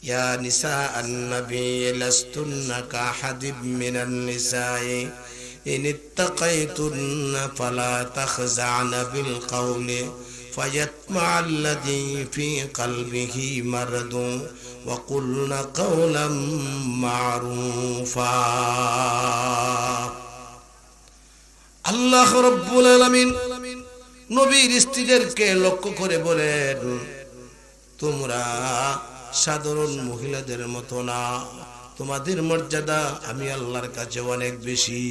ইয়া নিসাআন নবী লাস্তুন্না কাহাদিব মিনান নিসাই ইন ইত্তাকাইতুন্না ফালা তাখযা'না বিল কওলি ফায়াতমা'আল্লাযী ফী কলবিহি মারদুন ওয়া কুলনা কাওলাম মা'রুফা। আল্লাহ রাব্বুল আলামিন নবীর স্ত্রীদেরকে লক্ষ্য করে বলেন, তোমরা সাধারণ মহিলাদের মতো না, তোমাদের মর্যাদা আমি আল্লাহর কাছে অনেক বেশি।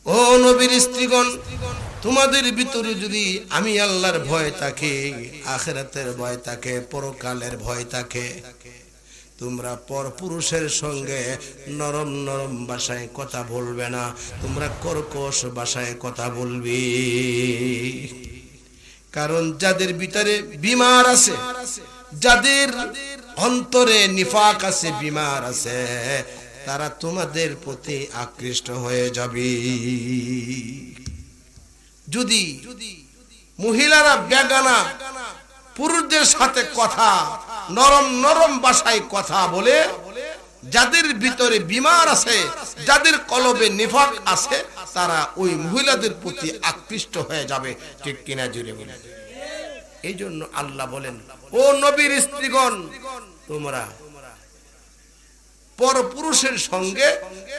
ও নবীর স্ত্রীগণ, তোমাদের ভিতরে যদি আমি আল্লাহর ভয় থাকে, আখিরাতের ভয় থাকে, পরকালের ভয় থাকে, তোমরা পরপুরুষের সঙ্গে নরম নরম ভাষায় কথা বলবে না, তোমরা কর্কশ ভাষায় কথা বলবে। কারণ যাদের ভিতরে বিমার আছে, যাদের অন্তরে নিফাক আছে, বিমার আছে, তারা তোমাদের প্রতি আকৃষ্ট হয়ে যাবে। যদি মহিলারা বেগানা পুরুষদের সাথে কথা নরম নরম ভাষায় কথা বলে, যাদের ভিতরে বিমার আছে, যাদের কলবে নিফাক আছে, তারা ওই মহিলাদের প্রতি আকৃষ্ট হয়ে যাবে। ঠিক কিনা জুড়ে বলেন? এই জন্য আল্লাহ বলেন, ও নবীর স্ত্রীগণ, তোমরা পরপুরুষের সঙ্গে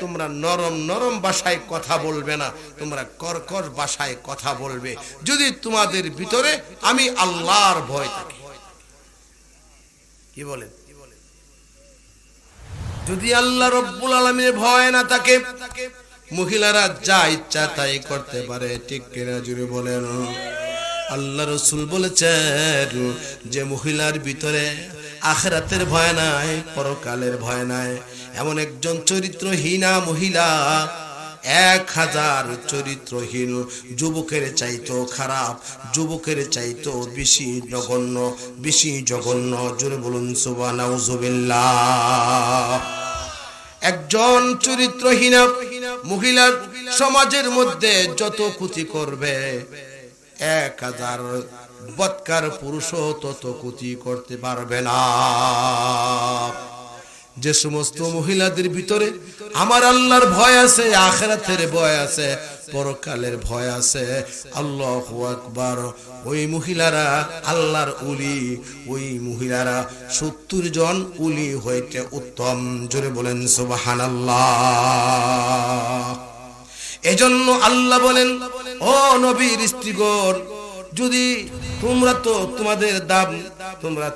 তোমরা নরম নরম ভাষায় কথা বলবে না, তোমরা কর্কশ ভাষায় কথা বলবে, যদি তোমাদের ভিতরে আমি আল্লাহর ভয় থাকে। কি বলেন? যদি আল্লাহ রাব্বুল আলামিনের ভয় না থাকে, মহিলারা যা ইচ্ছা তাই করতে পারে। ঠিক কিনা জুড়ে বলেন? আল্লাহ রাসূল বলেছেন যে মহিলার ভিতরে আখিরাতের ভয় নাই, পরকালের ভয় নাই, এমন একজন চরিত্রহীনা মহিলা 1000 চরিত্রহীন যুবকের চাইতো খারাপ, যুবকের চাইতো বেশি জঘন্য, বেশি জঘন্য। জোরে বলুন সুবহানাল্লাহ। একজন চরিত্রহীনা মহিলা সমাজের মধ্যে যত ক্ষতি করবে, 1000 বৎকার পুরুষও তত ক্ষতি করতে পারবে না। যে সমস্ত মহিলাদের ভিতরে আমার আল্লাহর ভয় আছে, আখিরাতের ভয় আছে, পরকালের ভয় আছে, আল্লাহু আকবার, ওই মহিলারা আল্লাহর ওলি, ওই মহিলারা 70 জন ওলি হইতে উত্তম। জোরে বলেন সুবহানাল্লাহ। এজন্য আল্লাহ বলেন, ও নবীর স্ত্রীগণ, যদি তোমরা তো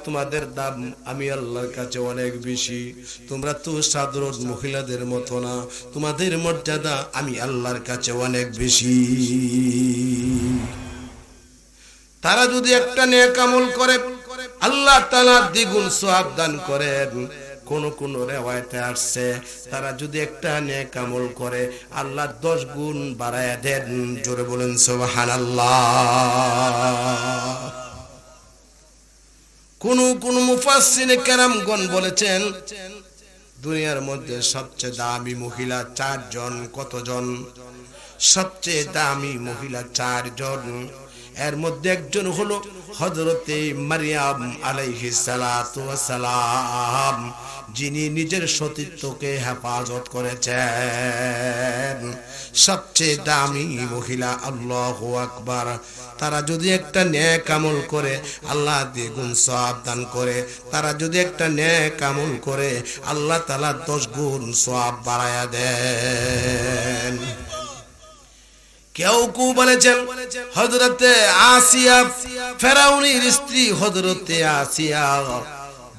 তোমাদের দাম আমি আল্লাহর কাছে অনেক বেশি, তোমরা তো সাধারণ মহিলাদের মতো না, তোমাদের মর্যাদা আমি আল্লাহর কাছে অনেক বেশি। তারা যদি একটা নেক আমল করে, আল্লাহ তাআলা দ্বিগুণ সওয়াব দান করেন। কোন কোন রিওয়ায়াতে আসছে, তারা যদি একটা নেক আমল করে, আল্লাহ 10 গুণ বাড়ায়া দেন। জোরে বলেন সুবহানাল্লাহ। কোন মুফাসসিরে কেরামগণ বলেছেন, দুনিয়ার মধ্যে সবচেয়ে দামি মহিলা 4 জন। কতজন? সবচেয়ে দামি মহিলা 4 জন। এর মধ্যে একজন হলো হযরতে মারইয়াম আলাইহিস সালাতু ওয়াস সালাম, যিনি নিজের সতীত্বকে হেফাজত করেছেন। সবচেয়ে দামি মহিলা। আল্লাহু আকবার। তারা যদি একটা নেক আমল করে, আল্লাহ দ্বিগুণ সওয়াব দান করে। তারা যদি একটা নেক আমল করে, আল্লাহ তাআলা 10 গুণ সওয়াব বাড়ায়া দেন। কেউ কেউ বলেছেন হযরতে আসিয়া, ফেরাউনের স্ত্রী হযরতে আসিয়া,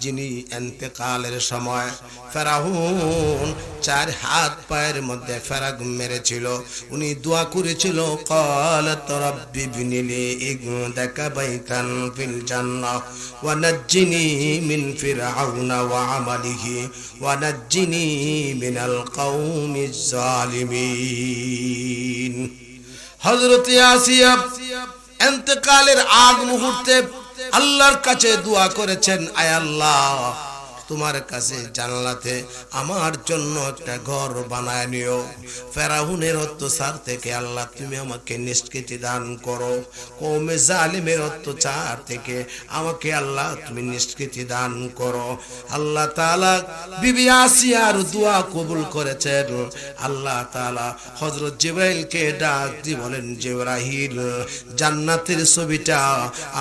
যিনি ইন্তেকালের সময় ফেরাউন 4 হাত পায়ের মধ্যে ফেরাক মেরেছিল, উনি দোয়া করেছিল, ক্বালাত রাব্বি ইবনিলি ইনদাকা বাইতান ফিল জান্নাহ ওয়া নাজ্জিনি মিন ফিরআউনা ওয়া আমালিহি ওয়া নাজ্জিনি মিনাল কওমিজ জালিমিন। হযরতে আসিয়া ইন্তেকালের আগ মুহূর্তে আল্লাহর কাছে দোয়া করেছেন, আয় আল্লাহ, তোমার কাছে জান্নাতে আমার জন্য একটা ঘর বানায় নিও। ফেরাউনের অত্যাচার থেকে আল্লাহ তুমি আমাকে নিষ্কৃতি দান করো। কওমে জালিমের অত্যাচার থেকে আমাকে আল্লাহ তুমি নিষ্কৃতি দান করো। আল্লাহ তাআলা বিবি আসিয়ার দোয়া কবুল করেছেন। আল্লাহ তাআলা হযরত জিবরাইলকে ডাক দিয়ে বলেন, জিবরাইল জান্নাতের ছবিটা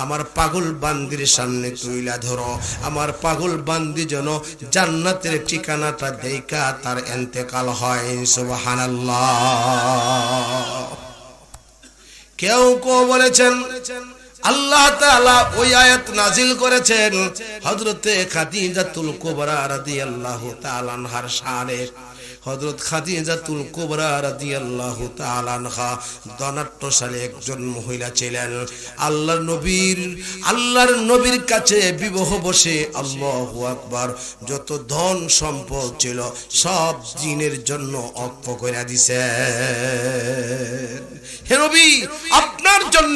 আমার পাগল বান্দির সামনে তুইলা ধরো। আমার পাগল বান্দি যেন জান্নাতের ঠিকানাটা দেখা তার ইন্তেকাল হয়। সুবহানাল্লাহ। কেউ কেউ বলেছেন আল্লাহ তাআলা ওই আয়াত নাজিল করেছেন হযরতে খাদিজাতুল কুবরা রাদিয়াল্লাহু তাআলা আনহার শানে। হযরত খাদিজাতুল কুবরা রাদিয়াল্লাহু তাআলা আনহা ধনাঢ্যশালী একজন মহিলা ছিলেন। আল্লাহর নবীর কাছে বিবাহ বসে আল্লাহু আকবার যত ধন সম্পদ ছিল সব দিনের জন্য অক্ষ করে দিয়েছেন। হে নবী, আপনার জন্য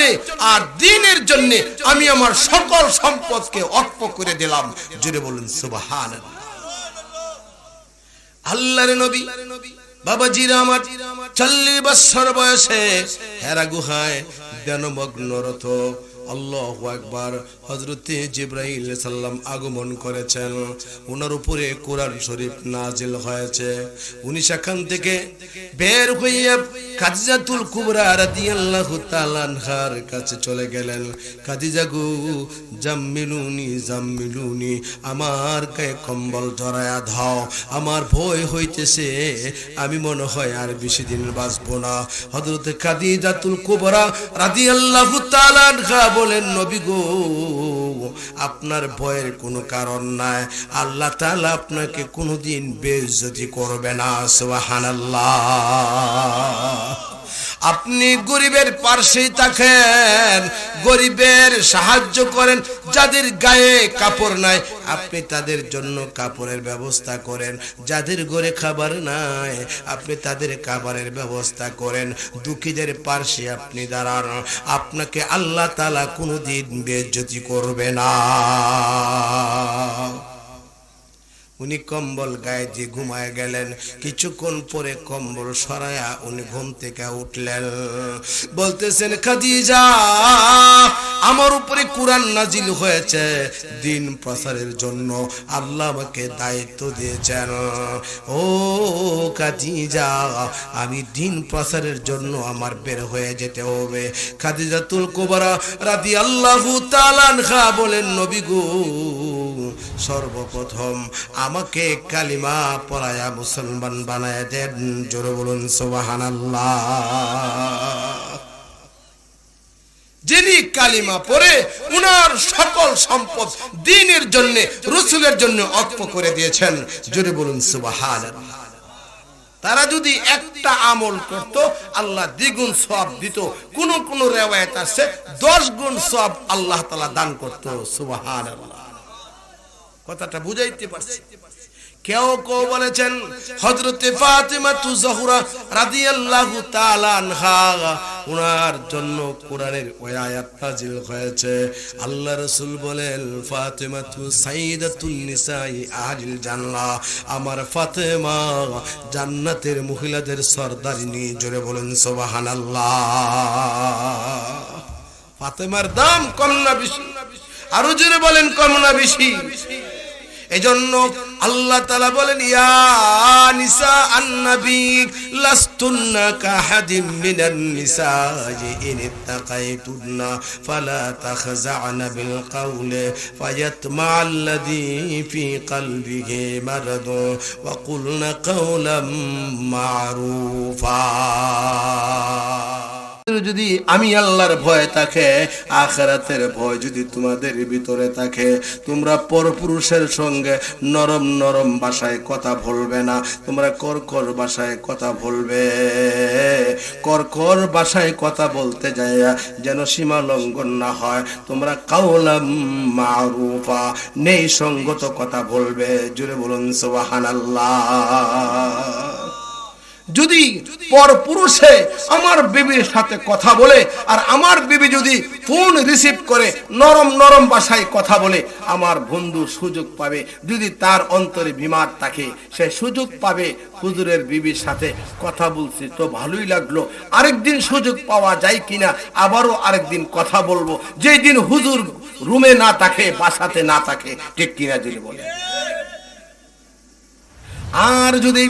আর দ্বীনের জন্য আমি আমার সকল সম্পদকে অক্ষ করে দিলাম। জোরে বলুন সুবহানাল্লাহ। আল্লাহর নবী বাবাজিরা আমার 40 বছর বয়সে হেরা গুহায় ধ্যানমগ্নরত আল্লাহু আকবার হযরতে জিবরাইল সাল্লাম আগমন করেছেন। ওনার উপরে কোরআন শরীফ নাজিল হয়েছে। উনি সেখান থেকে বের হইয়া খাদিজাতুল কুবরা রাদিয়াল্লাহু তাআলা আনহার কাছে চলে গেলেন। খাদিজা গো, জাম্মিলুনি জাম্মিলুনি, আমার গায়ে কম্বল জড়ায়া দাও, আমার ভয় হইতেছে, আমি মনে হয় আর বেশি দিন বাঁচবো না। হযরতে খাদিজাতুল কুবরা রাদিয়াল্লাহু তাআলা আনহা বলেন, নবী গো, আপনার ভয়ের কোনো কারণ নাই। আল্লাহ তাআলা আপনাকে কোনোদিন বেইজ্জতি করবে না। সুবহানাল্লাহ। আপনি গরিবের পাশেই থাকেন, গরিবের সাহায্য করেন। যাদের গায়ে কাপড় নাই আপনি তাদের জন্য কাপড়ের ব্যবস্থা করেন। যাদের ঘরে খাবার নাই আপনি তাদের খাবারের ব্যবস্থা করেন। দুঃখীদের পাশে আপনি দাঁড়ান, আপনাকে আল্লাহ তাআলা কোনোদিন বেইজ্জতি করবে না। উনি কম্বল গায়ে দিয়ে ঘুমায় গেলেন। কিছুক্ষণ পরে কম্বল সরায়া উনি ঘুম থেকে উঠলেন। বলতেছেন, খাদিজা, আমার উপরে কোরআন নাজিল হয়েছে, দ্বীন প্রচারের জন্য আল্লাহ আমাকে দায়িত্ব দিয়েছেন। ও খাদিজা, আমি দ্বীন প্রচারের জন্য আমার বের হয়ে যেতে হবে। খাদিজাতুল কুবরা রাদিয়াল্লাহু তাআলা আনহা বলেন, নবী গো, সর্বপ্রথম আমাকে কালিমা পড়ায়া মুসলমান বানায় দেন। জোরে বলুন সুবহানাল্লাহ। যিনি কালিমা পড়ে উনার সকল সম্পদ দ্বীনের জন্য, রাসূলের জন্য ওয়াকফ করে দিয়েছেন। জোরে বলুন সুবহানাল্লাহ। তারা যদি একটা আমল করত আল্লাহ দ্বিগুণ সওয়াব দিত। কোন কোন riwayat আছে 10 গুণ সওয়াব আল্লাহ তাআলা দান করত। সুবহানাল্লাহ। কথাটা বুঝাইতে পারছি? কেউ কেউ বলেছেন হযরতে ফাতিমাতু জোহরা রাদিয়াল্লাহু তাআলা আনহা, উনার জন্য কোরআনের ওই আয়াত নাযিল হয়েছে। আল্লাহ রাসূল বলেন, ফাতিমাতু সাইয়্যিদাতুন নিসাই আহলিল জান্নাহ, আমার ফাতেমা জান্নাতের মহিলাদের সরদারিনী। জোরে বলেন সুবহানাল্লাহ। ফাতেমার দাম কম না বেশি? আরো জোরে বলেন, কম না বেশি? এজন্য আল্লাহ তাআলা বলেন, ইয়া নিসা আন-নবী লাস্তুন্না কাহাদিম মিনান নিসাই ইন ইত্তাকাইতুন্না ফালা তাখযা'না বিল কওলি ফায়াতমা'আল্লাযী ফী কলবিহি মারাদুন ওয়া কুলনা কাওলাম মা'রুফা। যদি আমি আল্লাহর ভয় থাকে, আখিরাতের ভয় যদি তোমাদের ভিতরে থাকে, তোমরা পরপুরুষের সঙ্গে নরম নরম ভাষায় কথা বলবে না, তোমরা কর্কর ভাষায় কথা বলবে। কর্কর ভাষায় কথা বলতে যায় যেন সীমা লঙ্ঘন না হয়। তোমরা কাওলাম মারুফা, নেই সঙ্গত কথা বলবে। জোরে বলুন সুবহানাল্লাহ। যদি পরপুরুষে আমার বিবির সাথে কথা বলে আর আমার বিবি যদি ফোন রিসিভ করে নরম নরম ভাষায় কথা বলে, আমার বন্ধু সুযোগ পাবে। যদি তার অন্তরে বিমার থাকে, সে সুযোগ পাবে হুজুরের বিবির সাথে কথা বলছি তো ভালোই লাগলো, আরেকদিন সুযোগ পাওয়া যায় কিনা আবারও আরেকদিন কথা বলবো, যেই দিন হুজুর রুমে না থাকে, বাসাতে না থাকে। ঠিক কিনা যদি বলে। আর যদি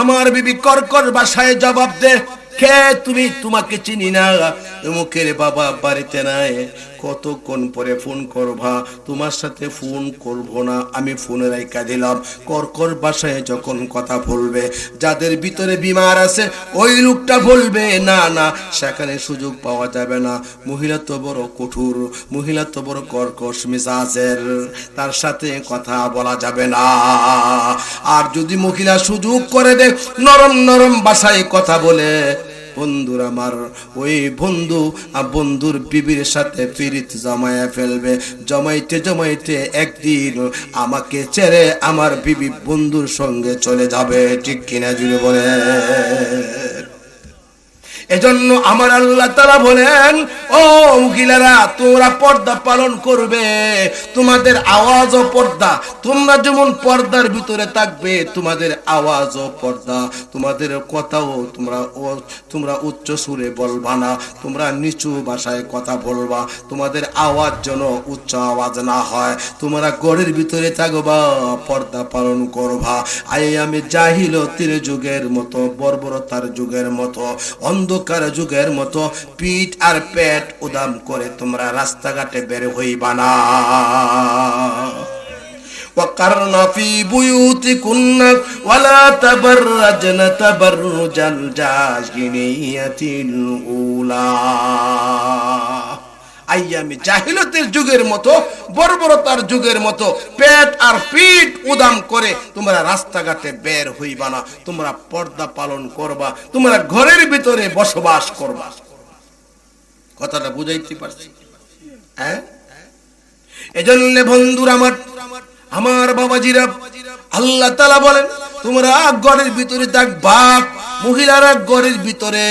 আমার বিবি কর্কর ভাষায় জবাব দে, কে তুমি, তোমাকে চিনি না, মুখের বাবা বাড়িতে নাই, কতক্ষণ পরে ফোন করবা, তোমার সাথে ফোন করবো না, আমি ফোনে রাইখা দিলাম। কর্কর ভাষায় যখন কথা বলবে, যাদের ভিতরে বিমার আছে ওই লোকটা বলবে না না, সেখানে সুযোগ পাওয়া যাবে না। মহিলা তো বড় কঠোর, মহিলা তো বড় কর্কশ মেজাজের, তার সাথে কথা বলা যাবে না। আর যদি মহিলা সুযোগ করে দে, নরম নরম ভাষায় কথা বলে, বন্ধুর আমার ওই বন্ধুর বিবির সাথে পিরিত জমায়া ফেলবে। জমাইতে জমাইতে একদিন আমাকে ছেড়ে আমার বিবি বন্ধুর সঙ্গে চলে যাবে। ঠিক কিনা জুড়ে বলে। এজন্য আমার আল্লাহ তাআলা বলেন, ও মহিলারা তোমরা পর্দা পালন করবে, তোমাদের আওয়াজও পর্দা, তোমরা যেমন পর্দার ভিতরে থাকবে, তোমাদের আওয়াজও পর্দা, তোমাদের কথাও তোমরা উচ্চ সুরে বলবা না, তোমরা নিচু ভাষায় কথা বলবা, তোমাদের আওয়াজ যেন উচ্চ আওয়াজ না হয়, তোমরা ঘরের ভিতরে থাকবা, পর্দা পালন করবা। আমি জাহিলতির যুগের মতো, বর্বরতার যুগের মতো, অন্ধকার যুগের মতো পিঠ আর পেট উদাম করে তোমরা রাস্তাঘাটে বের হইবা না। وقرن في بيوتكن ولا تبرجن تبرج الجاهلية الأولى। আইয়ামে জাহিলতের যুগের মতো, বর্বরতার যুগের মতো পেট আর পিঠ উদাম করে তোমরা রাস্তাঘাটে বের হইবা না, তোমরা পর্দা পালন করবা, তোমরা ঘরের ভিতরে বসবাস করবা। কথাটা বুঝাইতে পারছি? হ্যাঁ, এজন্য বন্ধুরা আমার বাবাজিরা, আল্লাহ তাআলা বলেন তোমরা ঘরের ভিতরে থাকবা, মহিলারা ঘরের ভিতরে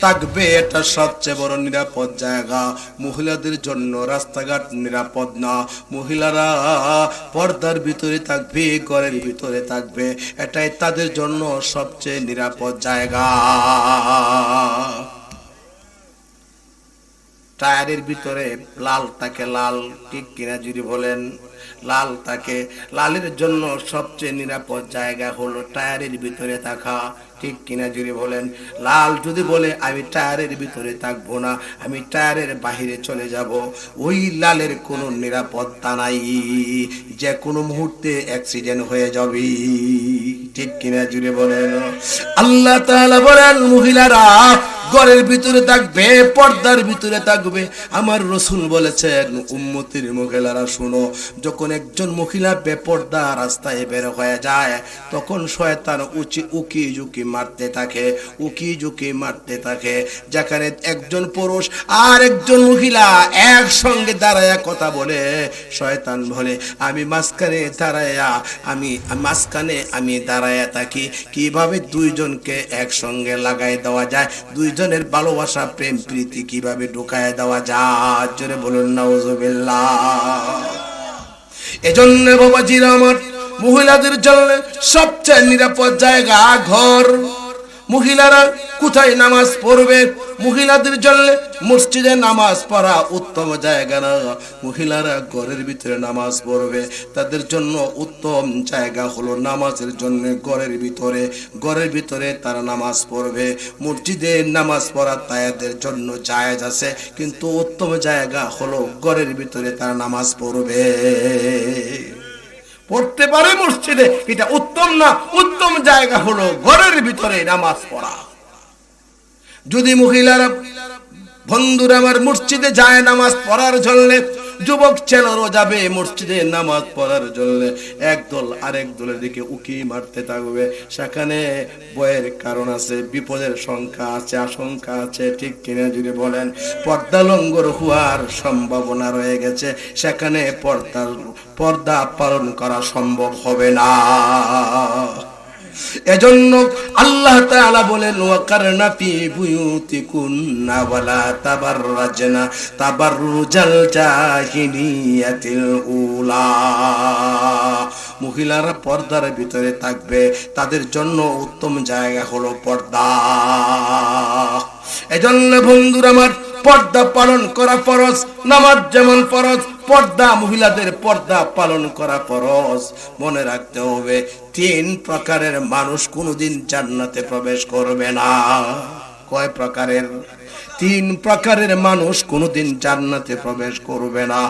থাকবে, এটা সবচেয়ে বড় নিরাপদ জায়গা। মহিলাদের জন্য রাস্তাঘাট নিরাপদ না, মহিলারা পর্দার ভিতরে থাকবে, ঘরের ভিতরে থাকবে, এটাই তাদের জন্য সবচেয়ে নিরাপদ জায়গা। টায়ারের ভিতরে লাল থাকে, লাল, ঠিক কিনা যদি বলেন? লাল থাকে, লালের জন্য সবচেয়ে নিরাপদ জায়গা হলো টায়ারের ভিতরে থাকা। ঠিক কিনা যদি বলেন? লাল যদি বলে আমি টায়ারের ভিতরে থাকবো না, আমি টায়ারের বাহিরে চলে যাব, ওই লালের কোনো নিরাপত্তা নাই, যে কোনো মুহূর্তে অ্যাক্সিডেন্ট হয়ে যাবে। ঠিক কিনা জুড়ে বলেন? আল্লাহ তাআলা বলেন মহিলারা ঘরের ভিতরে থাকবে, পর্দার ভিতরে থাকবে। আমার রাসূল বলেছেন উম্মতের মহিলারা শুনো, যখন একজন মহিলা বেপর্দা রাস্তায় বের হয়ে যায়, তখন শয়তান উকি ঝুঁকি মারতে থাকে, উকি ঝুঁকি মারতে থাকে। যেখানে একজন পুরুষ আর একজন মহিলা একসঙ্গে দাঁড়ায়া কথা বলে, শয়তান বলে আমি মাঝখানে দাঁড়ায়া থাকি, কিভাবে দুইজনকে একসঙ্গে লাগাই দেওয়া যায়, দুইজনের ভালোবাসা প্রেম প্রীতি কিভাবে ঢুকায় দেওয়া যায়। জোরে বলুন নাউজুবিল্লাহ। এজন্য বাবাজিরা আমার, মহিলাদের জন্য সবচেয়ে নিরাপদ জায়গা ঘর। মহিলারা কোথায় নামাজ পড়বে? মহিলাদের জন্য মসজিদে নামাজ পড়া উত্তম জায়গা না, মহিলারা ঘরের ভিতরে নামাজ পড়বে। তাদের জন্য উত্তম জায়গা হলো নামাজের জন্য ঘরের ভিতরে তারা নামাজ পড়বে। মসজিদে নামাজ পড়া তাদের জন্য জায়েজ আছে, কিন্তু উত্তম জায়গা হলো ঘরের ভিতরে তারা নামাজ পড়বে। পড়তে পারে মসজিদে, এটা উত্তম না, উত্তম জায়গা হলো ঘরের ভিতরে নামাজ পড়া। যদি মহিলারা বন্ধুরা আমার মসজিদে যায় নামাজ পড়ার জন্য, যুবক ছেলেরও যাবে মসজিদে নামাজ পড়ার জন্য, একদল আরেক দলের দিকে উকি মারতে থাকবে, সেখানে ভয়ের কারণ আছে, বিপদের সংখ্যা আছে, আশঙ্কা আছে। ঠিক কিনা যদি বলেন? পর্দা লঙ্ঘন হওয়ার সম্ভাবনা রয়ে গেছে, সেখানে পর্দা পালন করা সম্ভব হবে না। এজন্য আল্লাহ তাআলা বলেন ওয়াকারনা ফি বুয়ুতিকুন্না ওয়ালা তাবাররাজনা তাবাররুজাল জাহিলিয়াতিল উলা। মহিলারা পর্দার ভিতরে থাকবে, তাদের জন্য উত্তম জায়গা হলো পর্দা। এজন্য বন্ধুরা আমার, পর্দা পালন করা ফরজ। নামাজ যেমন ফরজ, পর্দা, মহিলাদের পর্দা পালন করা ফরজ। মনে রাখতে হবে, 3 প্রকারের মানুষ কোনোদিন জান্নাতে প্রবেশ করবে না। কয় প্রকারের? 3 প্রকারের মানুষ কোনোদিন জান্নাতে প্রবেশ করবে না।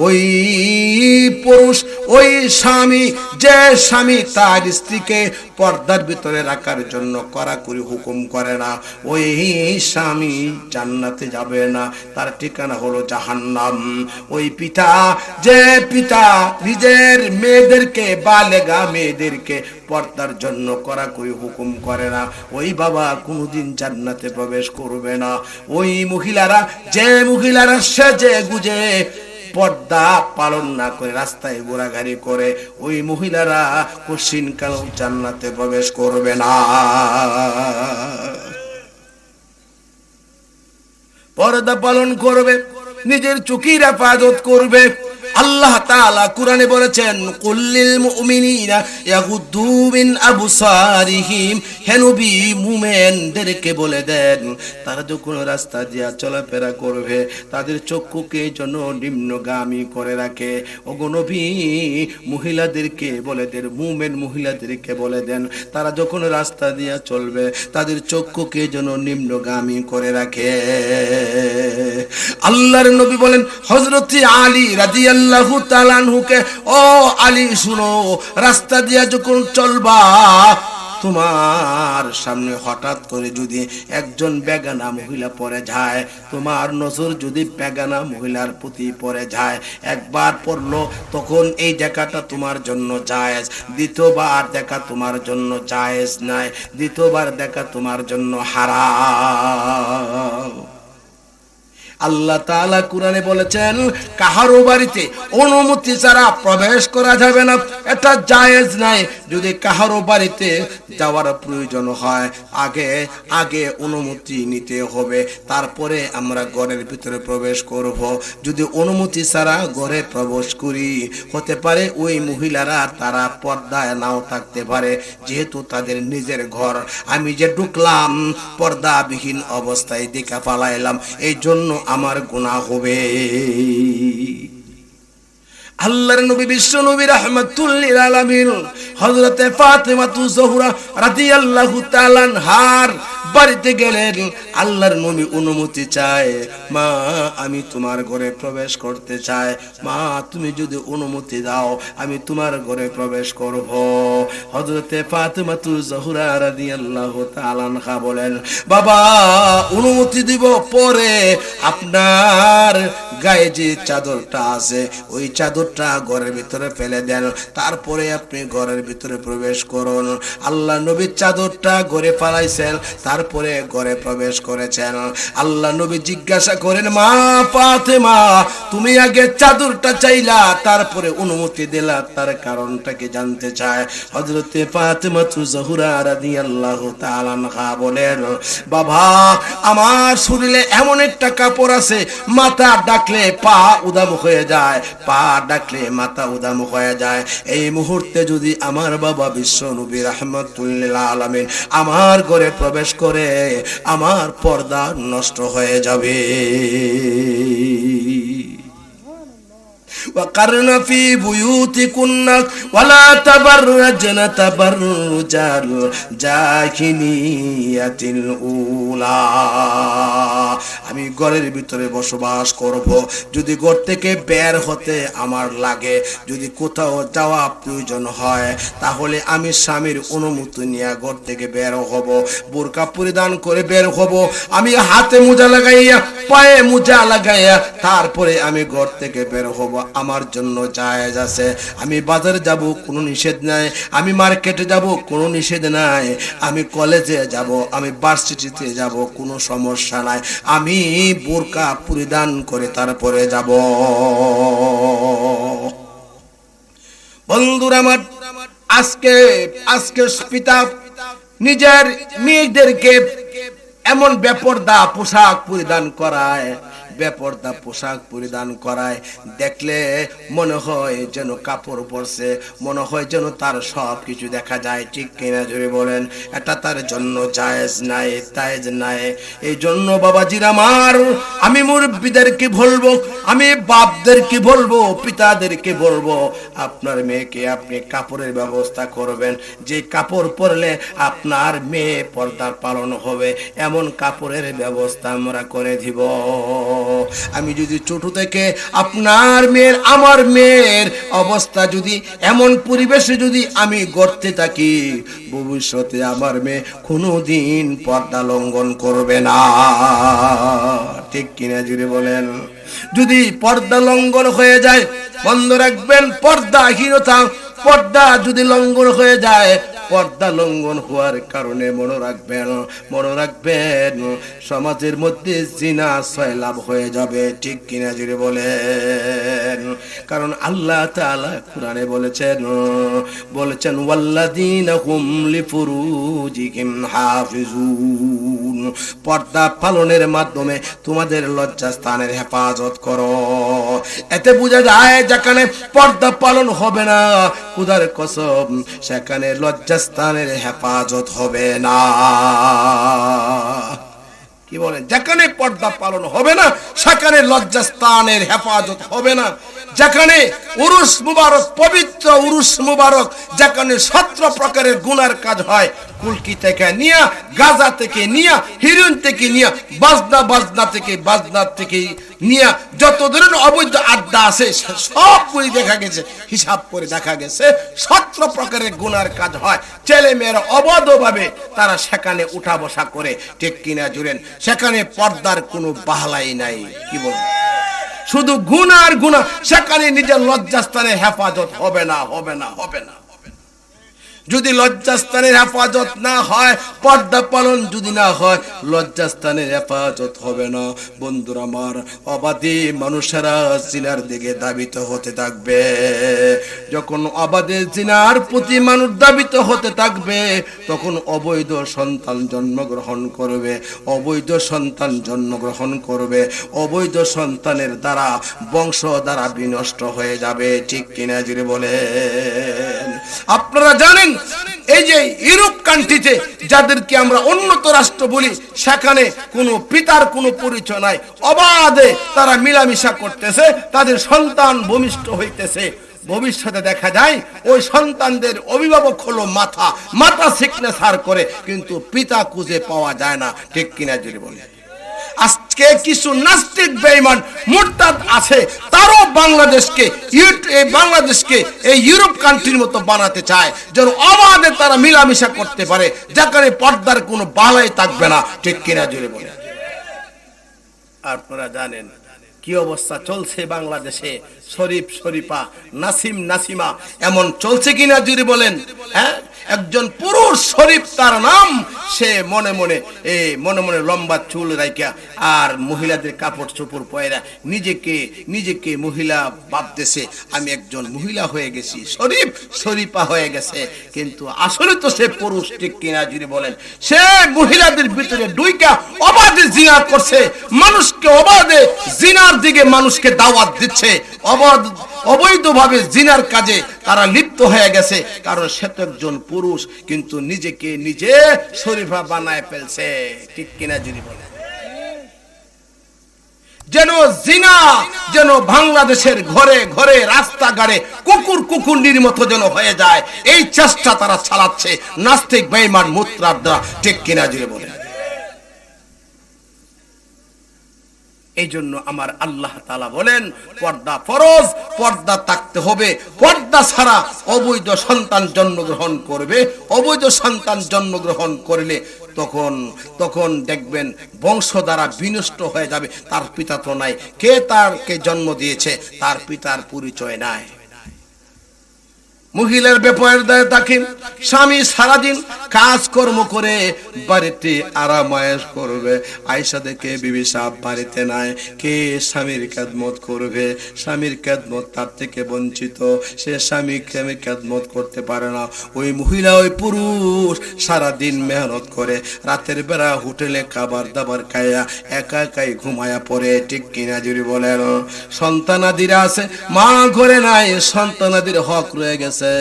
ওই পুরুষ, ওই স্বামী, যে স্বামী তার স্ত্রীকে পর্দার ভিতরে রাখার জন্য কড়াকড়ি হুকুম করে না, ওই স্বামী জান্নাতে যাবে না, তার ঠিকানা হলো জাহান্নাম। ওই পিতা, যে পিতা নিজের মেয়েদেরকে, বালেগা মেয়েদেরকে পর্দার জন্য কড়াকড়ি হুকুম করে না, ওই বাবা কোনোদিন জান্নাতে প্রবেশ করবে না। ওই মহিলারা, যে মহিলারা সেজে গুজে পর্দা পালন না করে রাস্তায় ঘোরাঘুরি করে, ওই মহিলারা কোশ্চিনকাল জান্নাতে প্রবেশ করবে না। পর্দা পালন করবে, নিজের চোখের হেফাজত করবে। আল্লাহ তাআলা কুরআনে বলেছেন কুল্লিল মুমিনিনা ইয়াগুদ্দু মিন আবসারিহিম। হে নবী, মুমিনদেরকে বলে দেন, তারা যখন রাস্তা দিয়ে চলাফেরা করবে তাদের চক্ষুকে যেন নিম্নগামী করে রাখে। ওগো নবী, মহিলাদেরকে বলে দেন, মুমিন মহিলাদেরকে বলে দেন, তারা যখন রাস্তা দিয়ে চলবে তাদের চক্ষুকে যেন নিম্নগামী করে রাখে। আল্লাহর নবী বলেন হযরত আলী রাদিয়াল্লাহু তাআলা আনহুকে, ও আলী শুনো, রাস্তা দিয়া যখন চলবা, তোমার সামনে হঠাৎ করে যদি একজন বেগানা মহিলা পড়ে যায়, তোমার নজর যদি বেগানা মহিলার প্রতি পড়ে যায়, একবার পড়লো তখন এই দেখাটা তোমার জন্য জায়েজ, দ্বিতীয়বার দেখা তোমার জন্য জায়েজ নাই, দ্বিতীয়বার দেখা তোমার জন্য হারাম। আল্লাহ তাআলা কুরআনে বলেছেন কাহারো বাড়িতে অনুমতি ছাড়া প্রবেশ করা যাবে না, এটা জায়েজ নাই। যদি কাহারো বাড়িতে যাওয়ার প্রয়োজন হয়, আগে আগে অনুমতি নিতে হবে, তারপরে আমরা ঘরের ভিতরে প্রবেশ করব। যদি অনুমতি ছাড়া ঘরে প্রবেশ করি, হতে পারে ওই মহিলারা তারা পর্দায় নাও থাকতে পারে, যেহেতু তাদের নিজের ঘর। আমি যে ঢুকলাম পর্দাবিহীন অবস্থায় দেখা পালাইলাম, এই জন্য আমার গুনাহ হবে। আল্লাহর নবী বিশ্ব নবী রাহমাতুল লিল আলামিন হযরতে ফাতেমাতু জোহরা রাদিয়াল্লাহু তাআলা আনহার বাড়িতে গেলেন। আল্লাহর নবী অনুমতি চায়, মা আমি তোমার ঘরে প্রবেশ করতে চাই, মা তুমি যদি অনুমতি দাও আমি তোমার ঘরে প্রবেশ করব। হযরতে ফাতেমাতু জোহরা রাদিয়াল্লাহু তাআলা আনহা বলেন, বাবা অনুমতি দিব, পরে আপনার গায়ে যে চাদরটা আছে ওই চাদরটা ঘরের ভিতরে ফেলে দেন, তারপরে আপনি ঘরের ভিতরে প্রবেশ করুন। আল্লাহ নবী চাদরটা ঘরে ফালাইছেন, তারপরে ঘরে প্রবেশ করেছেন। আল্লাহ নবী জিজ্ঞাসা করেন, মা ফাতেমা তুমি আগে চাদরটা চাইলা তারপরে অনুমতি দিলা, তার কারণটা কি জানতে চায়? হযরতে ফাতেমা জোহরা রাদিয়াল্লাহু তাআলা আনহা বলেন, বাবা আমার শরীরে এমন একটা কাপড় আছে, মাথা ডাকলে পা উদাম হয়ে যায়, পা ডাকলে মাথা উদাম হয়ে যায়। এই মুহূর্তে যদি আমার বাবা বিশ্ব নবী রাহমাতুল লিল আলামিন আমার ঘরে প্রবেশ করে, আমার পর্দা নষ্ট হয়ে যাবে। وقرن في بيوتكن ولا تبرجن تبرج الجاهلية الأولى। আমি ঘরের ভিতরে বসবাস করব, যদি ঘর থেকে বের হতে আমার লাগে, যদি কোথাও যাওয়া প্রয়োজন হয়, তাহলে আমি স্বামীর অনুমতি নিয়ে ঘর থেকে বের হব, বোরকা পরিধান করে বের হব। আমি হাতে মোজা লাগাইয়া, পায়ে মোজা লাগাইয়া তারপরে আমি ঘর থেকে বের হব, আমার জন্য জায়েজ আছে। আমি বাজারে যাব, কোনো নিষেধ নাই। আমি মার্কেটে যাব, কোনো নিষেধ নাই। আমি কলেজে যাব, আমি ভার্সিটিতে যাব, কোনো সমস্যা নাই। আমি বোরকা পরিধান করে তারপরে যাব। বন্ধুরা আমার, আজকে আজকে পিতা নিজের মেয়েদেরকে এমন বেপরদা পোশাক পরিধান করায়, বেপরদা পোশাক পরিধান করায়, দেখলে মনে হয় যেন কাপড় পরছে, মনে হয় যেন তার সব কিছু দেখা যায়। ঠিক কিনা জোরে বলেন? এটা তার জন্য জায়েজ নাই, তায়েজ নাই। এই জন্য বাবাজির আমার, আমি মুরব্বীদেরকে বলবো, আমি বাপদেরকে বলবো, পিতাদেরকে বলবো, আপনার মেয়েকে আপনি কাপড়ের ব্যবস্থা করবেন, যে কাপড় পরলে আপনার মেয়ে পর্দার পালন হবে, এমন কাপড়ের ব্যবস্থা আমরা করে দিব। আমি যদি ছোট থেকে আপনার মেয়ের, আমার মেয়ের অবস্থা যদি এমন পরিবেশে যদি আমি গড়তে থাকি, ভবিষ্যতে আমার মেয়ে কোনোদিন পর্দা লঙ্ঘন করবে না। ঠিক কিনা জুড়ে বলেন? যদি পর্দা লঙ্ঘন হয়ে যায়, বন্ধ রাখবেন, পর্দাহীনতা, পর্দা যদি লঙ্ঘন হয়ে যায়, পর্দা লঙ্ঘন হওয়ার কারণে মনে রাখবেন সমাজের মধ্যে জিনা সয়লাভ হয়ে যাবে। ঠিক কিনা জুড়ে বলেন? কারণ আল্লাহ তাআলা কোরআনে বলেছেন ওয়াল্লাযীনা হুম লিফুরুজিহিম হাফিজুন, পর্দা পালনের মাধ্যমে তোমাদের লজ্জাস্থানের হেফাজত করো। এতে বোঝা যায় যেখানে পর্দা পালন হবে না, খোদার কসম সেখানে লজ্জাস্থানের হেফাজত হবে না। কি বলেন? যেখানে পর্দা পালন হবে না সেখানে লজ্জাস্থানের হেফাজত হবে না। যেখানে উরুস মুবারক, পবিত্র উরুস মুবারক, যেখানে 17 প্রকারের গুনার কাজ হয়, কুলকি থেকে নিয়া, গাজা থেকে নিয়া, হিরোইন থেকে নিয়া, বাজনা থেকে নিয়া, যত ধরনের অবৈধ আড্ডা আছে সবগুলি দেখা গেছে, হিসাব করে দেখা গেছে 17 প্রকারের গুনার কাজ হয়। ছেলে মেয়েরা অবৈধভাবে তারা সেখানে উঠা বসা করে। ঠিক কিনা জুড়েন? সেখানে পর্দার কোনো বাহালাই নাই। কি বলবো? শুধু গুনার গুনাহ, সেখানে নিজের লজ্জাস্থানের হেফাজত হবে না। যদি লজ্জাস্থানের হেফাজত না হয়, পর্দা পালন যদি না হয়, লজ্জাস্থানের হেফাজত হবে না। বন্ধুরা আমার, অবাধে মানুষেরা জিনার দিকে ধাবিত হতে থাকবে। যখন অবাধে জিনার প্রতি মানুষ ধাবিত হতে থাকবে, তখন অবৈধ সন্তান জন্মগ্রহণ করবে, অবৈধ সন্তানের দ্বারা বংশ দ্বারা বিনষ্ট হয়ে যাবে। ঠিক কিনা জুড়ে বলেন? আপনারা জানেন এই যে ইউরোপ কান্ট্রিতে যাদেরকে আমরা উন্নত রাষ্ট্র বলি, সেখানে কোনো পিতার কোনো পরিচয় নাই, অবাধে তারা মিলামিশা করতেছে, তাদের সন্তান ভূমিষ্ঠ হইতেছে। ভবিষ্যতে দেখা যায় ওই সন্তানদের অভিভাবক হলো মাথা সিগনেচার করে, কিন্তু পিতা খুঁজে পাওয়া যায় না। ঠিক কিনা যদি বলে? আজকে কিছু নাস্তিক বেঈমান মুরতাদ আছে, তারও বাংলাদেশকে এই ইউরোপ কান্ট্রির মতো বানাতে চায়, যেন অবাধে তারা মিলামিশা করতে পারে, যেখানে পর্দার কোনো বালাই থাকবে না। ঠিক কিনা জুড়ে বলে? আপনারা জানেন কি অবস্থা চলছে বাংলাদেশে? শরীফ শরীফা, নাসিম নাসিমা এমন চলছে কিনা জুড়ে বলেন? হ্যাঁ, একজন পুরুষ শরীফ তার নাম, সে মনে মনে লম্বা চুল রাইখা আর মহিলাদের কাপড় চোপড় পয়রা নিজেকে মহিলা ভাবতেছে, আমি একজন মহিলা হয়ে গেছি, শরীফ শরীফা হয়ে গেছে, কিন্তু আসলে তো সে পুরুষ। ঠিক কিনা জুড়ে বলেন? সে মহিলাদের ভিতরে ঢুইকা অবাধে জিনা করছে, মানুষকে অবাধে জিনার দিকে মানুষকে দাওয়াত দিচ্ছে, অবৈধভাবে জিনার কাজে তারা লিপ্ত হয়ে গেছে। কারণ সে তো একজন পুরুষ, কিন্তু নিজেকে নিজে শরীফা বানায় ফেলছে। ঠিক কিনা যদি বলে? যেন বাংলাদেশের ঘরে ঘরে রাস্তাঘাটে কুকুরনির মতো যেন হয়ে যায়, এই চেষ্টা তারা চালাচ্ছে নাস্তিক বেঈমান মুরতাদ দ্বারা। ঠিক কিনা যদি বলে? এই জন্য আমার আল্লাহ তাআলা বলেন, পর্দা ফরজ, পর্দা থাকতে হবে। পর্দা ছাড়া অবৈধ সন্তান জন্মগ্রহণ করলে তখন দেখবেন বংশ দ্বারা বিনষ্ট হয়ে যাবে। তার পিতা তো নাই, কে তারকে জন্ম দিয়েছে, তার পিতার পরিচয় নাই। মহিলার বেপরদায় থাকে। স্বামী সারাদিন কাজকর্ম করে বাড়িতে আরামায়েশ করবে, আয়সা দেখে বিবি সাহেব বাড়িতে নাই, কে স্বামীর খেদমত করবে? স্বামীর খেদমত তার থেকে বঞ্চিত, সে স্বামীর খেদমত করতে পারে না। ওই মহিলা, ওই পুরুষ সারাদিন মেহনত করে, রাতের বেলা হোটেলে খাবার দাবার খাইয়া একা একাই ঘুমায়া পড়ে। ঠিক কিনা জুড়ি বলেন? সন্তানাদিরা আছে, মা ঘরে নাই, সন্তানাদির হক রয়ে গেছে,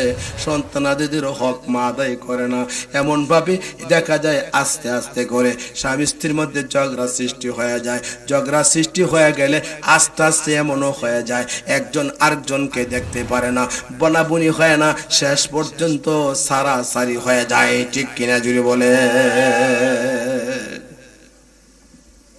সন্তানাদিদের হক মা আদায় করে না। এমন ভাবে দেখা যায় আস্তে আস্তে করে স্বামী স্ত্রীর মধ্যে ঝগড়া সৃষ্টি হয়ে যায়। ঝগড়া সৃষ্টি হয়ে গেলে আস্তে আস্তে এমনও হয়ে যায় একজন আরেকজনকে দেখতে পারে না, বনাবনি হয় না, শেষ পর্যন্ত সারাসারি হয়ে যায়। ঠিক কিনা জুড়ে বলে?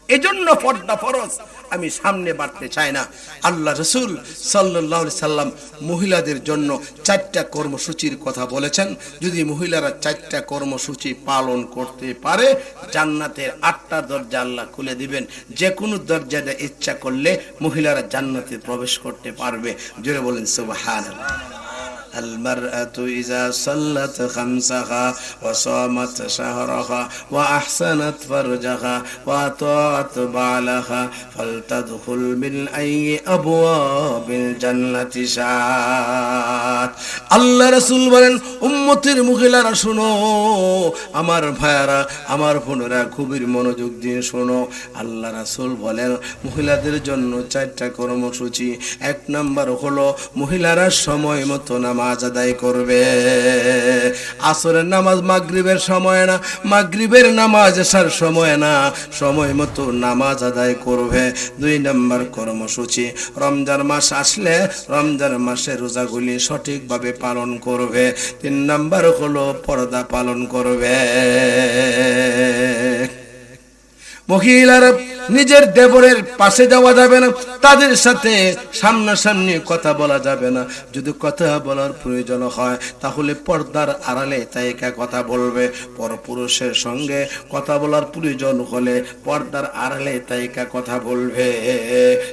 এজন্য পর্দা ফরজ। আমি সামনে বাড়তে চাই না। আল্লাহ রাসূল সাল্লাল্লাহু আলাইহি সাল্লাম মহিলাদের জন্য 4টা কর্মসূচির কথা বলেছেন। যদি মহিলারা 4টা কর্মসূচি পালন করতে পারে, জান্নাতের 8টা দরজা আল্লাহ খুলে দিবেন। যে কোনো দরজাটা ইচ্ছা করলে মহিলারা জান্নাতে প্রবেশ করতে পারবে। জোরে বলেন সুবহানাল্লাহ। المرأة إذا صلت خمسها وصامت شهرها وأحسنت فرجها وأطاعت بعلها فلتدخل من أي أبواب الجنة شاءت। আল্লাহ রাসূল বলেন, উম্মতের মহিলারা শোনো, আমার ভাইয়ারা, আমার বোনেরা, খুবই মনোযোগ দিয়ে শোনো। আল্লাহ রাসূল বলেন মহিলাদের জন্য 4টা কর্মসূচি। 1 নাম্বার হলো মহিলারা সময় মতো নামাজ আদায় করবে। আসরের নামাজ মাগরিবের সময় না, মাগরিবের নামাজ এশার সময় না, সময় মতো নামাজ আদায় করবে। 2 নাম্বার কর্মসূচি, রমজান মাস আসলে রমজান মাসে রোজাগুলি সঠিকভাবে পালন করবে। 3 নাম্বার হলো পর্দা পালন করবে। মহিলারা নিজের দেবরের পাশে যাওয়া যাবে না, তাদের সাথে সামনাসামনি কথা বলা যাবে না। যদি কথা বলার প্রয়োজন হয় তাহলে পর্দার আড়ালে তাইকা কথা বলবে। পরপুরুষের সঙ্গে কথা বলার প্রয়োজন হলে পর্দার আড়ালে তাইকা কথা বলবে,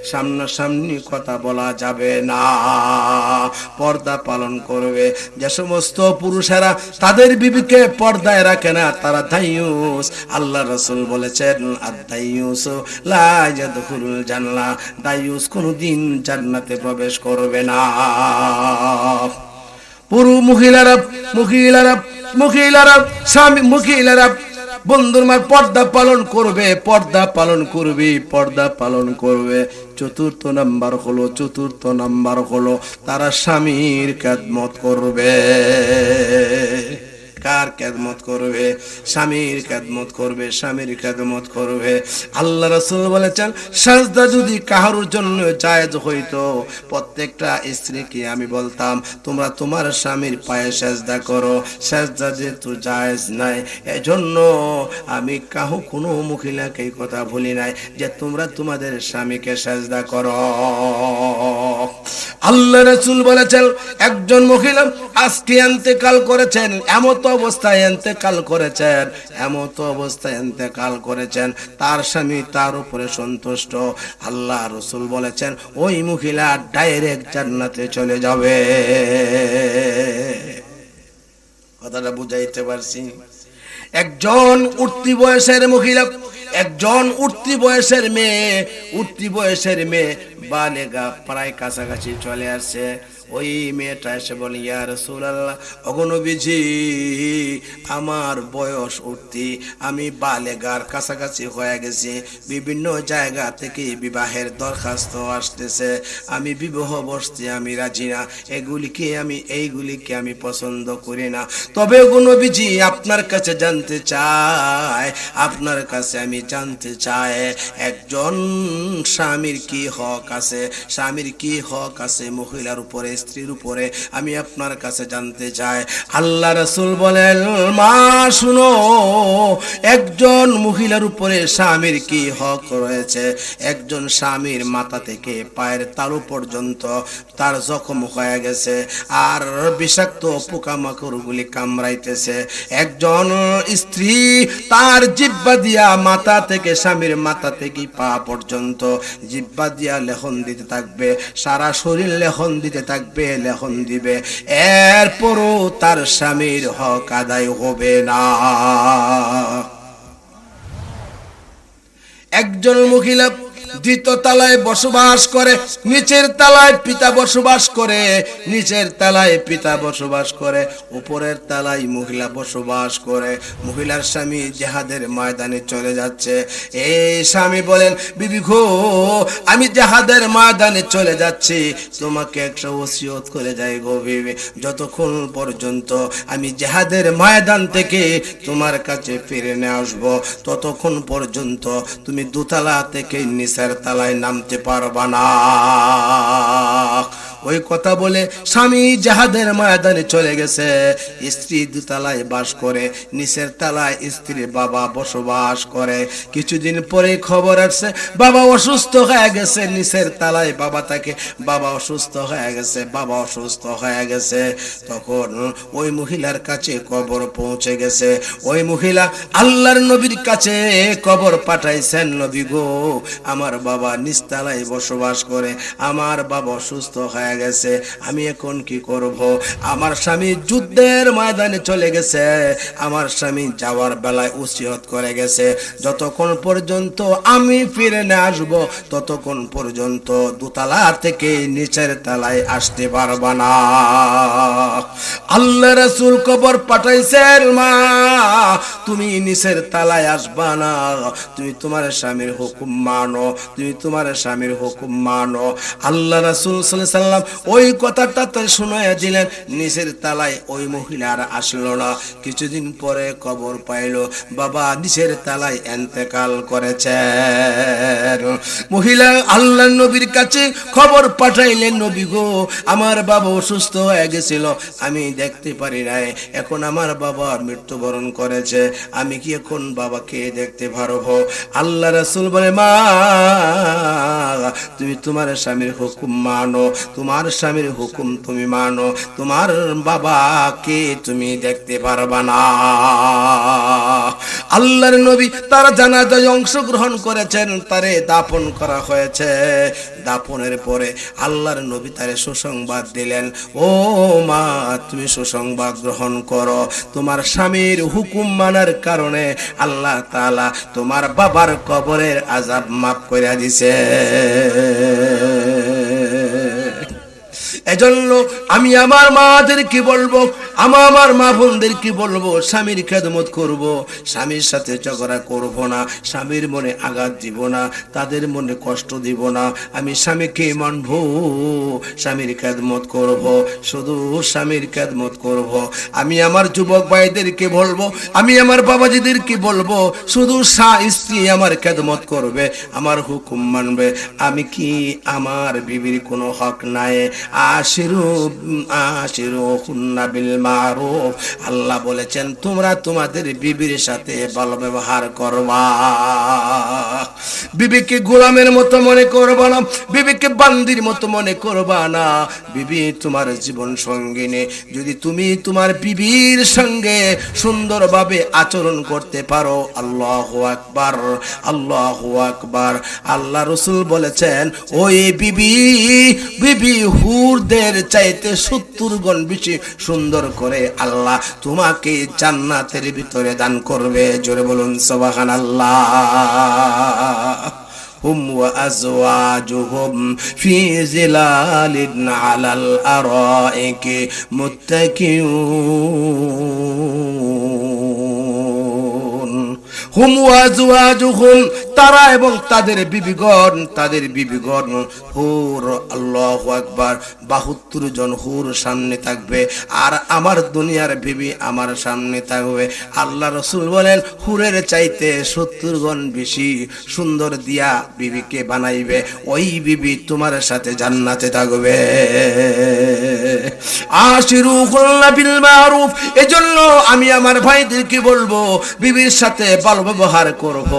সামনাসামনি কথা বলা যাবে না। পর্দা পালন করবে। যে সমস্ত পুরুষেরা তাদের বিবিকে পর্দায় রাখে না তারা দায়ুস। আল্লাহ রাসূল বলেছেন, আদ-দায়ুস লা ইয়াদখুলুল জান্নাহ, দায়ুস কোনদিন জান্নাতে প্রবেশ করবে না। পুরো মহিলারা স্বামী মহিলারা বন্ধুর মার পর্দা পালন করবে, পর্দা পালন করবে, পর্দা পালন করবে। 4র্থ নাম্বার হলো তারা স্বামীর খেদমত করবে। কার খেদমত করবে? স্বামীর খেদমত করবে, স্বামীর খেদমত করবে। আল্লাহ রাসূল বলেছেন, সাজদা যদি কারোর জন্য জায়েজ হইতো, প্রত্যেকটা স্ত্রীকে আমি বলতাম তোমরা তোমার স্বামীর পায়ে সাজদা করো। সাজদা যেহেতু জায়েজ নাই, এজন্য আমি কোনো মহিলাকে এই কথা বলি নাই যে তোমরা তোমাদের স্বামীকে সাজদা করো। আল্লাহ রাসূল বলেছেন, একজন মহিলা আজকে ইন্তেকাল করেছেন, এমত অবস্থায় ইন্তেকাল করেছেন, তার স্বামী তার উপরে সন্তুষ্ট। আল্লাহ রাসূল বলেছেন ওই মহিলা ডাইরেক্ট জান্নাতে চলে যাবে। কথাটা বুঝাইতে পারছি? একজন উঠতি বয়সের মহিলা, একজন উঠতি বয়সের মেয়ে বালেগা প্রায় কাছাকাছি চলে আসছে। ওই মেয়েটা এসে বলে, ইয়া রাসূলুল্লাহ, ওগো নবীজি, আমার বয়স উঠতি, আমি বালেগার কাছাকাছি হয়ে গেছি, বিভিন্ন জায়গা থেকে বিবাহের দরখাস্ত আসতেছে, আমি বিবাহ বসতে আমি রাজি না, এইগুলিকে আমি পছন্দ করি না। তবে ওগো নবীজি, আপনার কাছে আমি জানতে চাই একজন স্বামীর কি হক আছে মহিলার উপরে, স্ত্রীর উপরে, আমি আপনার কাছে জানতে চাই। আল্লাহ রাসূল বলেন, মা শুনো, একজন মহিলার উপরে স্বামীর কি হক রয়েছে? একজন স্বামীর মাথা থেকে পায়ের তালু পর্যন্ত তার জখম হয়ে গেছে আর বিষাক্ত পোকামাকড়গুলি কামড়াইতেছে। একজন স্ত্রী তার জিহ্বা দিয়া স্বামীর মাথা থেকে পা পর্যন্ত জিহ্বা দিয়া লেখন দিতে থাকবে, সারা শরীর লেখন দিতে থাকবে। লেখবে, লেখন দিবে, এরপরও তার স্বামীর হক আদায় হবে না। একজন মহিলা দ্বিতীয় তলায় বসবাস করে, নিচের তলায় পিতা বসবাস করে, নিচের তলায় পিতা বসবাস করে, উপরের তলায় মহিলা বসবাস করে। মহিলার স্বামী জিহাদের ময়দানে চলে যাচ্ছে। এই স্বামী বলেন, বিবি গো, আমি জিহাদের ময়দানে চলে যাচ্ছি, তোমাকে একটা ওসিয়ত করে যাই গো বিবি, যতক্ষণ পর্যন্ত আমি জিহাদের ময়দান থেকে তোমার কাছে ফিরে নিয়ে আসবো, ততক্ষণ পর্যন্ত তুমি দোতলা থেকে নিচের তালায় নামতে পারবা না। ওই কথা বলে স্বামী জিহাদের ময়দানে চলে গেছে। স্ত্রী দোতলায় বাস করে, নিচের তলায় স্ত্রীর বাবা বসবাস করে। কিছুদিন পরে খবর আসছে বাবা অসুস্থ হয়ে গেছে। নিচের তলায় বাবা থাকে, বাবা অসুস্থ হয়ে গেছে, বাবা অসুস্থ হয়ে গেছে। তখন ওই মহিলার কাছে খবর পৌঁছে গেছে। ওই মহিলা আল্লাহর নবীর কাছে খবর পাঠাইছেন, নবী গো, আমার বাবা নিচতলায় বসবাস করে, আমার বাবা অসুস্থ হয়ে গেছে, আমি এখন কি করব? আমার স্বামী যুদ্ধের ময়দানে চলে গেছে, আমার স্বামী যাওয়ার বেলায় ওসিয়ত করে গেছে, যতক্ষণ পর্যন্ত আমি ফিরে না আসব, ততক্ষণ পর্যন্ত দোতলা থেকে নিচের তলায় আসতে পারবা না। আল্লাহ রাসূল খবর পাঠাইছেন, মা তুমি নিচের তলায় আসবা না, তুমি তোমার স্বামীর হুকুম মানো, তুমি তোমার স্বামীর হুকুম মানো। আল্লাহ রাসূল সাল্লাল্লাহু আলাইহি সাল্লাম ওই কথাটা তো শুনাইয়া দিলেন। নিচের তলায় ওই মহিলা আর আসলো না। কিছুদিন পরে খবর পাইলো বাবা নিচের তলায় ইন্তেকাল করেছেন। মহিলা আল্লাহর নবীর কাছে খবর পাঠাইলেন, নবী গো, আমার বাবা অসুস্থ হয়ে গেছিল, আমি দেখতে পারি নাই, এখন আমার বাবা মৃত্যুবরণ করেছে, আমি কি এখন বাবাকে দেখতে পারবো? আল্লাহ রাসূল বলে, মা তুমি তোমার স্বামীর হুকুম মানো, তোমার স্বামীর হুকুম তুমি মানো, তোমার বাবাকে তুমি দেখতে পারবা না। আল্লাহর নবী তার জানাজায় অংশগ্রহণ করেছেন, তারে দাফন করা হয়েছে। দাফনের পরে আল্লাহর নবী তারে সুসংবাদ দিলেন, ও মা, তুমি সুসংবাদ গ্রহণ করো, তোমার স্বামীর হুকুম মানার কারণে আল্লাহ তাআলা তোমার বাবার কবরের আযাব মাফ করে দিছে। এজন্য আমি আমার মাদের কি বলবো, আমার মা বোনদের কি বলবো, স্বামীর খেদমত করব, স্বামীর সাথে ঝগড়া করব না, স্বামীর মনে আঘাত দিব না, তাদের মনে কষ্ট দিব না, আমি স্বামীকে মানব, স্বামীর খেদমত করব, শুধু স্বামীর খেদমত করব। আমি আমার যুবক ভাইদেরকে বলবো, আমি আমার বাবাজিদেরকে বলবো, শুধু স্ত্রী আমার খেদমত করবে, আমার হুকুম মানবে। আমি কি আমার বিবির কোনো হক নাই? আশিরুহুন্না বিল মারুফ, আল্লাহ বলেছেন তোমরা তোমাদের বিবির সাথে ভালো ব্যবহার করবা, বিবিকে গোলামের মতো মনে করবা না, বিবিকে বান্দির মতো মনে করবা না, বিবি তোমার জীবন সঙ্গিনী। যদি তুমি তোমার বিবির সঙ্গে সুন্দরভাবে আচরণ করতে পারো, আল্লাহু আকবার, আল্লাহু আকবার। আল্লাহ রাসূল বলেছেন, ওই বিবি হুরদের চাইতে 70 গুণ বেশি সুন্দর করে আল্লাহ তোমাকে জান্নাতের ভিতরে দান করবে। জোরে বলুন সুবহানাল্লাহ। হুম ওয়া আজওয়াজুহুম ফি জিলালিন আলাল আরাইকি মুত্তাকিউন। হুম ওয়া আজওয়াজুহুম, তারা এবং তাদের বিবিগণ হুর, আল্লাহু আকবার, 72 জন হুর সামনে থাকবে, আর আমার দুনিয়ার বিবি আমার সামনে থাকবে। আল্লাহ রাসূল বলেন, হুরের চাইতে 70 গুণ বেশি সুন্দর দিয়া বিবিকে বানাইবে, ওই বিবি তোমার সাথে জান্নাতে থাকবে। আশিরুহুন্না বিল মারুফ। এজন্য আমি আমার ভাইদেরকে বলবো, বিবির সাথে ভালো ব্যবহার করব,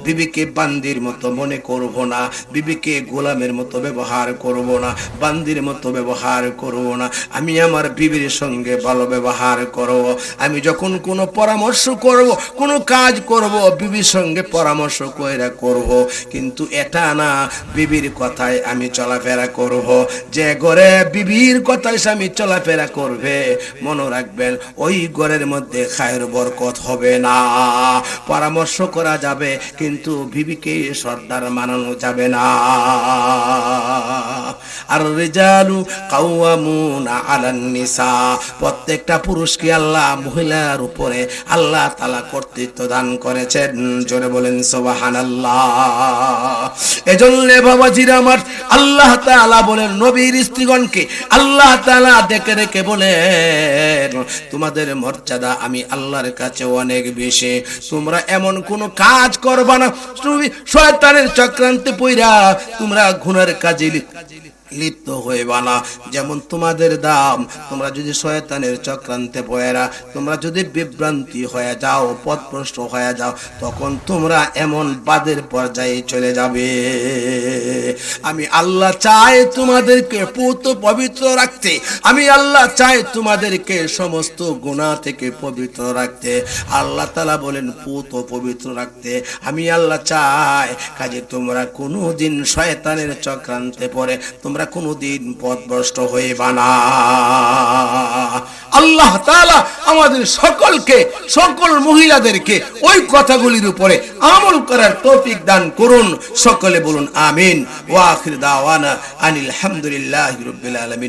বিবিকে বান্দির মতো মনে করব না, বিবিকে গোলামের মতো ব্যবহার করব না, বান্দির মতো ব্যবহার করব না। আমি আমার বিবির সঙ্গে ভালো ব্যবহার করব। আমি যখন কোনো পরামর্শ করব, কোনো কাজ করব, বিবির সঙ্গে পরামর্শ কইরা করব। কিন্তু এটা না বিবির কথায় আমি চলাফেরা করব। যে ঘরে বিবির কথায় স্বামী চলাফেরা করবে, মনে রাখবেন ওই ঘরের মধ্যে খায়ের বরকত হবে না। পরামর্শ করা যাবে কিন্তু বিবিকে সর্দার মানানো যাবে না। আর রিজালু কাওয়ামুনা আলান নিসা, প্রত্যেকটা পুরুষকে আল্লাহ মহিলার উপরে আল্লাহ তাআলা কর্তৃত্ব দান করেছেন। জোরে বলেন সুবহানাল্লাহ। এজন্য বাবাজিরা আমার, আল্লাহ তাআলা বলেন নবীর স্ত্রীগণকে আল্লাহ তাআলা ডেকে ডেকে বলেন, তোমাদের মর্যাদা আমি আল্লাহর কাছে অনেক বেশি। তোমরা এমন কোন কাজ করবা না, তুমি শয়তানের চক্রান্তে পইরা তোমরা গুনাহের কাজে লিপ্ত হইবা না। যেমন তোমাদের দাম, তোমরা যদি শয়তানের চক্রান্তে পয়রা তোমরা যদি বিভ্রান্তি হয়ে যাও, পথভ্রষ্ট হয়ে যাও, তখন তোমরা এমন বাদের পর্যায়ে চলে যাবে। আমি আল্লাহ চাই তোমাদেরকে পবিত্র রাখতে, আমি আল্লাহ চাই তোমাদেরকে সমস্ত গুনাহ থেকে পবিত্র রাখতে। আল্লাহ তাআলা বলেন পবিত্র রাখতে আমি আল্লাহ চাই। কাজে তোমরা কোনোদিন শয়তানের চক্রান্তে পড়ে তোমরা কোনোদিন পথভ্রষ্ট হইবা না। আল্লাহ তাআলা আমাদের সকলকে, সকল মহিলাদেরকে ওই কথাগুলির উপরে আমল করার তৌফিক দান করুন। সকলে বলুন আমিন। ওয়া আখির দাওয়ানা আনিল হামদুলিল্লাহি রাব্বিল আলামিন।